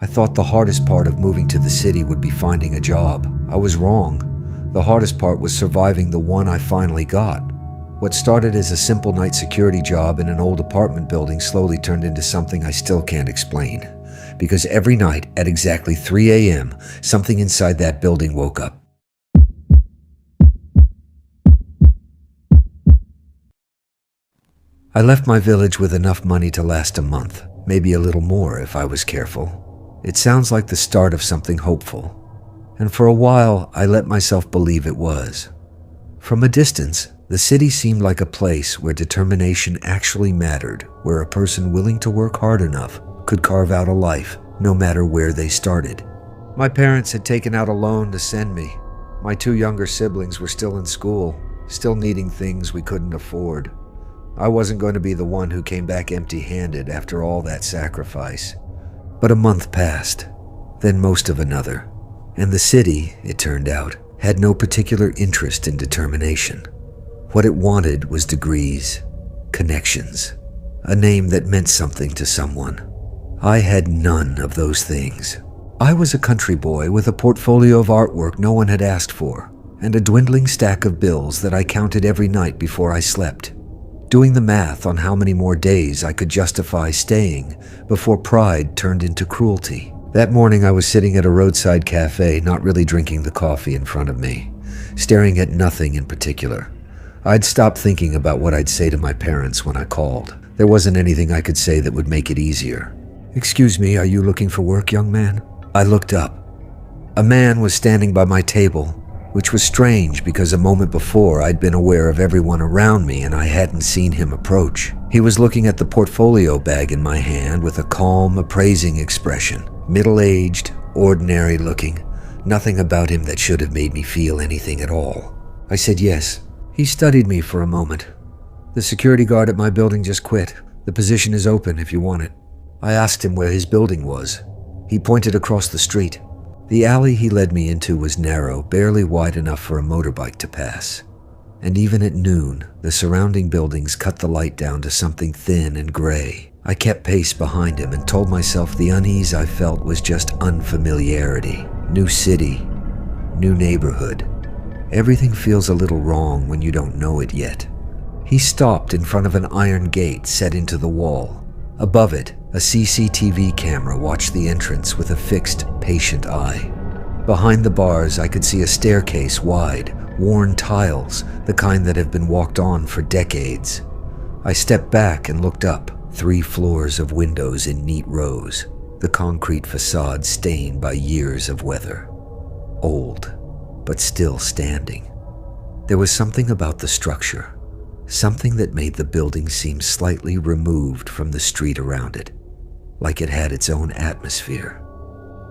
I thought the hardest part of moving to the city would be finding a job. I was wrong. The hardest part was surviving the one I finally got. What started as a simple night security job in an old apartment building slowly turned into something I still can't explain. Because every night at exactly 3 a.m., something inside that building woke up. I left my village with enough money to last a month, maybe a little more if I was careful. It sounds like the start of something hopeful. And for a while, I let myself believe it was. From a distance, the city seemed like a place where determination actually mattered, where a person willing to work hard enough could carve out a life, no matter where they started. My parents had taken out a loan to send me. My 2 younger siblings were still in school, still needing things we couldn't afford. I wasn't going to be the one who came back empty-handed after all that sacrifice. But a month passed, then most of another, and the city, it turned out, had no particular interest in determination. What it wanted was degrees, connections, a name that meant something to someone. I had none of those things. I was a country boy with a portfolio of artwork no one had asked for, and a dwindling stack of bills that I counted every night before I slept, doing the math on how many more days I could justify staying before pride turned into cruelty. That morning I was sitting at a roadside cafe, not really drinking the coffee in front of me, staring at nothing in particular. I'd stopped thinking about what I'd say to my parents when I called. There wasn't anything I could say that would make it easier. "Excuse me, are you looking for work, young man?" I looked up. A man was standing by my table, which was strange because a moment before I'd been aware of everyone around me and I hadn't seen him approach. He was looking at the portfolio bag in my hand with a calm, appraising expression. Middle-aged, ordinary looking, nothing about him that should have made me feel anything at all. I said yes. He studied me for a moment. "The security guard at my building just quit. The position is open if you want it." I asked him where his building was. He pointed across the street. The alley he led me into was narrow, barely wide enough for a motorbike to pass. And even at noon, the surrounding buildings cut the light down to something thin and gray. I kept pace behind him and told myself the unease I felt was just unfamiliarity. New city, new neighborhood. Everything feels a little wrong when you don't know it yet. He stopped in front of an iron gate set into the wall. Above it, a CCTV camera watched the entrance with a fixed, patient eye. Behind the bars, I could see a staircase wide, worn tiles, the kind that have been walked on for decades. I stepped back and looked up. 3 floors of windows in neat rows, the concrete facade stained by years of weather. Old, but still standing. There was something about the structure, something that made the building seem slightly removed from the street around it, like it had its own atmosphere.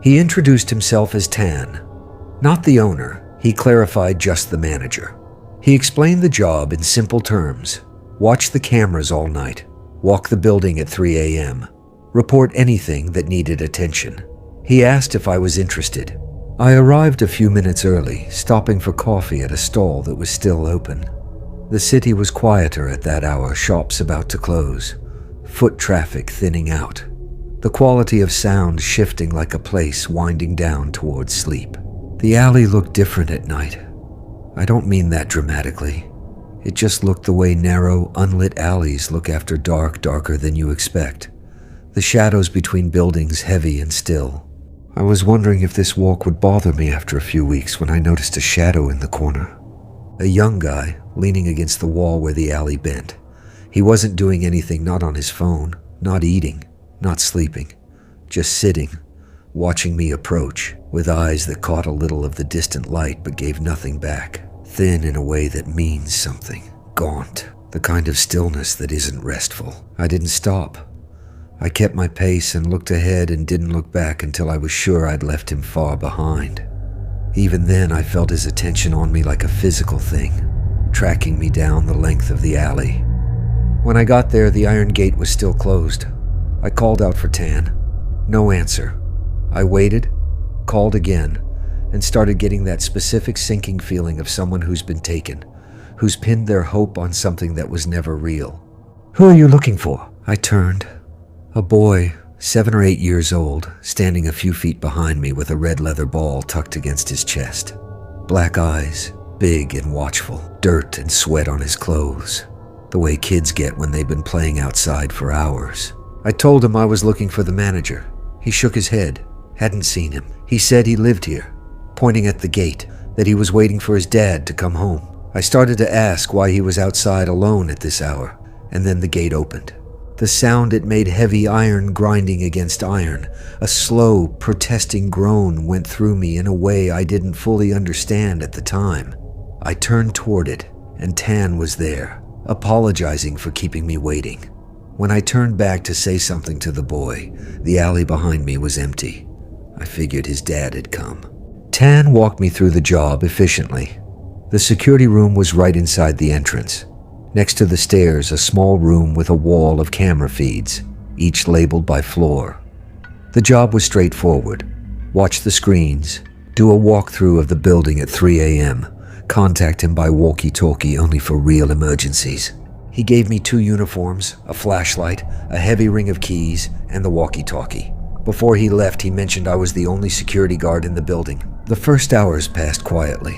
He introduced himself as Tan. Not the owner, he clarified, just the manager. He explained the job in simple terms. Watch the cameras all night. Walk the building at 3 a.m. Report anything that needed attention. He asked if I was interested. I arrived a few minutes early, stopping for coffee at a stall that was still open. The city was quieter at that hour, shops about to close, foot traffic thinning out, the quality of sound shifting like a place winding down towards sleep. The alley looked different at night. I don't mean that dramatically. It just looked the way narrow, unlit alleys look after dark, darker than you expect. The shadows between buildings heavy and still. I was wondering if this walk would bother me after a few weeks when I noticed a shadow in the corner. A young guy, leaning against the wall where the alley bent. He wasn't doing anything, not on his phone, not eating, not sleeping. Just sitting, watching me approach, with eyes that caught a little of the distant light but gave nothing back. Thin in a way that means something. Gaunt. The kind of stillness that isn't restful. I didn't stop. I kept my pace and looked ahead and didn't look back until I was sure I'd left him far behind. Even then, I felt his attention on me like a physical thing, tracking me down the length of the alley. When I got there, the iron gate was still closed. I called out for Tan. No answer. I waited, called again, and started getting that specific sinking feeling of someone who's been taken, who's pinned their hope on something that was never real. "Who are you looking for?" I turned. A boy, 7 or 8 years old, standing a few feet behind me with a red leather ball tucked against his chest. Black eyes, big and watchful, dirt and sweat on his clothes, the way kids get when they've been playing outside for hours. I told him I was looking for the manager. He shook his head, hadn't seen him. He said he lived here, pointing at the gate, that he was waiting for his dad to come home. I started to ask why he was outside alone at this hour, and then the gate opened. The sound it made heavy iron grinding against iron. A slow, protesting groan went through me in a way I didn't fully understand at the time. I turned toward it, and Tan was there, apologizing for keeping me waiting. When I turned back to say something to the boy, the alley behind me was empty. I figured his dad had come. Tan walked me through the job efficiently. The security room was right inside the entrance. Next to the stairs, a small room with a wall of camera feeds, each labeled by floor. The job was straightforward. Watch the screens, do a walkthrough of the building at 3 a.m., contact him by walkie-talkie only for real emergencies. He gave me 2 uniforms, a flashlight, a heavy ring of keys, and the walkie-talkie. Before he left, he mentioned I was the only security guard in the building. The first hours passed quietly.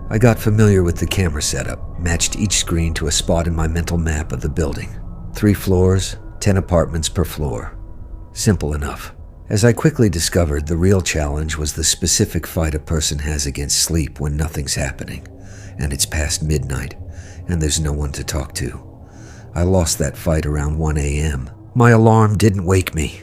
I got familiar with the camera setup, matched each screen to a spot in my mental map of the building. 3 floors, 10 apartments per floor. Simple enough. As I quickly discovered, the real challenge was the specific fight a person has against sleep when nothing's happening, and it's past midnight, and there's no one to talk to. I lost that fight around 1 a.m. My alarm didn't wake me.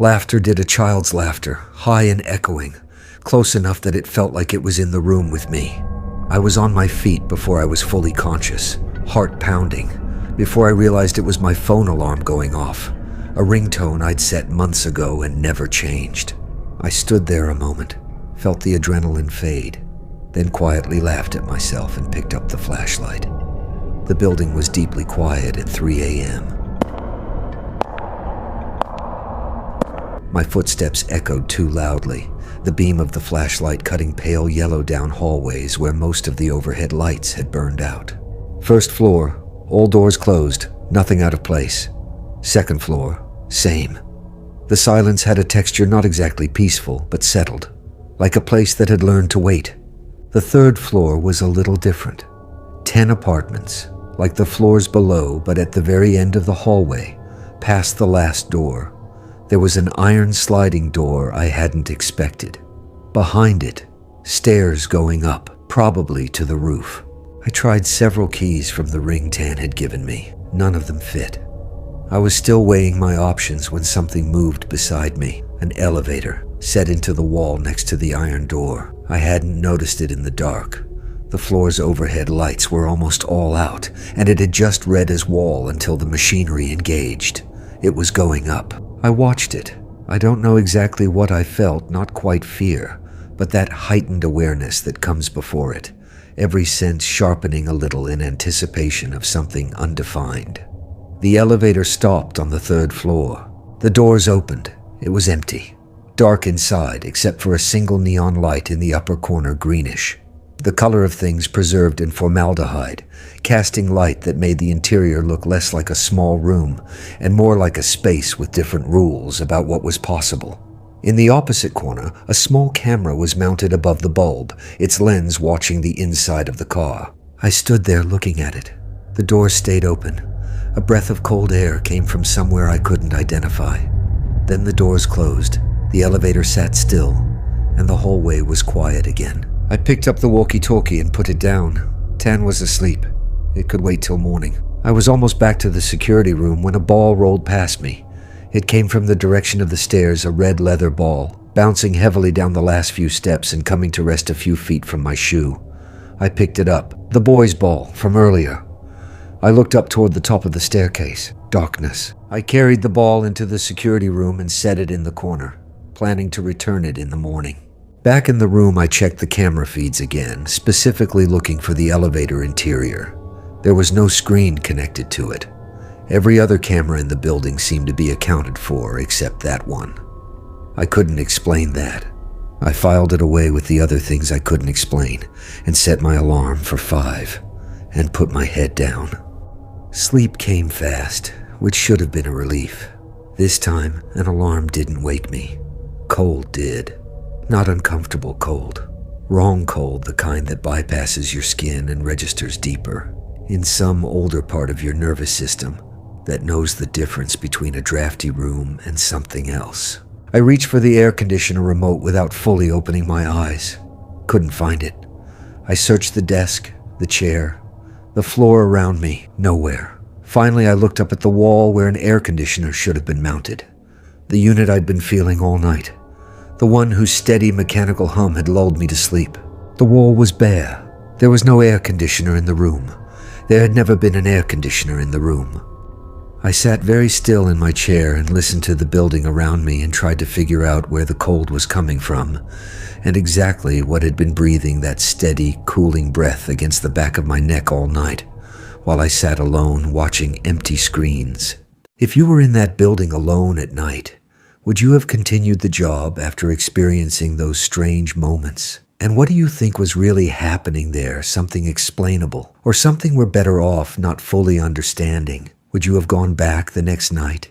Laughter did a child's laughter, high and echoing, close enough that it felt like it was in the room with me. I was on my feet before I was fully conscious, heart pounding, before I realized it was my phone alarm going off, a ringtone I'd set months ago and never changed. I stood there a moment, felt the adrenaline fade, then quietly laughed at myself and picked up the flashlight. The building was deeply quiet at 3 a.m. My footsteps echoed too loudly, the beam of the flashlight cutting pale yellow down hallways where most of the overhead lights had burned out. First floor, all doors closed, nothing out of place. Second floor, same. The silence had a texture not exactly peaceful, but settled, like a place that had learned to wait. The third floor was a little different. 10 apartments, like the floors below, but at the very end of the hallway, past the last door, there was an iron sliding door I hadn't expected. Behind it, stairs going up, probably to the roof. I tried several keys from the ring Tan had given me. None of them fit. I was still weighing my options when something moved beside me. An elevator, set into the wall next to the iron door. I hadn't noticed it in the dark. The floor's overhead lights were almost all out, and it had just read as wall until the machinery engaged. It was going up. I watched it. I don't know exactly what I felt, not quite fear, but that heightened awareness that comes before it, every sense sharpening a little in anticipation of something undefined. The elevator stopped on the 3rd floor. The doors opened. It was empty. Dark inside, except for a single neon light in the upper corner, greenish. The color of things preserved in formaldehyde, casting light that made the interior look less like a small room and more like a space with different rules about what was possible. In the opposite corner, a small camera was mounted above the bulb, its lens watching the inside of the car. I stood there looking at it. The door stayed open. A breath of cold air came from somewhere I couldn't identify. Then the doors closed, the elevator sat still, and the hallway was quiet again. I picked up the walkie-talkie and put it down. Tan was asleep. It could wait till morning. I was almost back to the security room when a ball rolled past me. It came from the direction of the stairs, a red leather ball, bouncing heavily down the last few steps and coming to rest a few feet from my shoe. I picked it up. The boy's ball from earlier. I looked up toward the top of the staircase. Darkness. I carried the ball into the security room and set it in the corner, planning to return it in the morning. Back in the room, I checked the camera feeds again, specifically looking for the elevator interior. There was no screen connected to it. Every other camera in the building seemed to be accounted for, except that one. I couldn't explain that. I filed it away with the other things I couldn't explain, and set my alarm for 5, and put my head down. Sleep came fast, which should have been a relief. This time, an alarm didn't wake me. Cold did. Not uncomfortable cold. Wrong cold, the kind that bypasses your skin and registers deeper, in some older part of your nervous system that knows the difference between a drafty room and something else. I reached for the air conditioner remote without fully opening my eyes. Couldn't find it. I searched the desk, the chair, the floor around me. Nowhere. Finally, I looked up at the wall where an air conditioner should have been mounted. The unit I'd been feeling all night. The one whose steady mechanical hum had lulled me to sleep. The wall was bare. There was no air conditioner in the room. There had never been an air conditioner in the room. I sat very still in my chair and listened to the building around me and tried to figure out where the cold was coming from and exactly what had been breathing that steady, cooling breath against the back of my neck all night while I sat alone watching empty screens. If you were in that building alone at night, would you have continued the job after experiencing those strange moments? And what do you think was really happening there? Something explainable, or something we're better off not fully understanding? Would you have gone back the next night?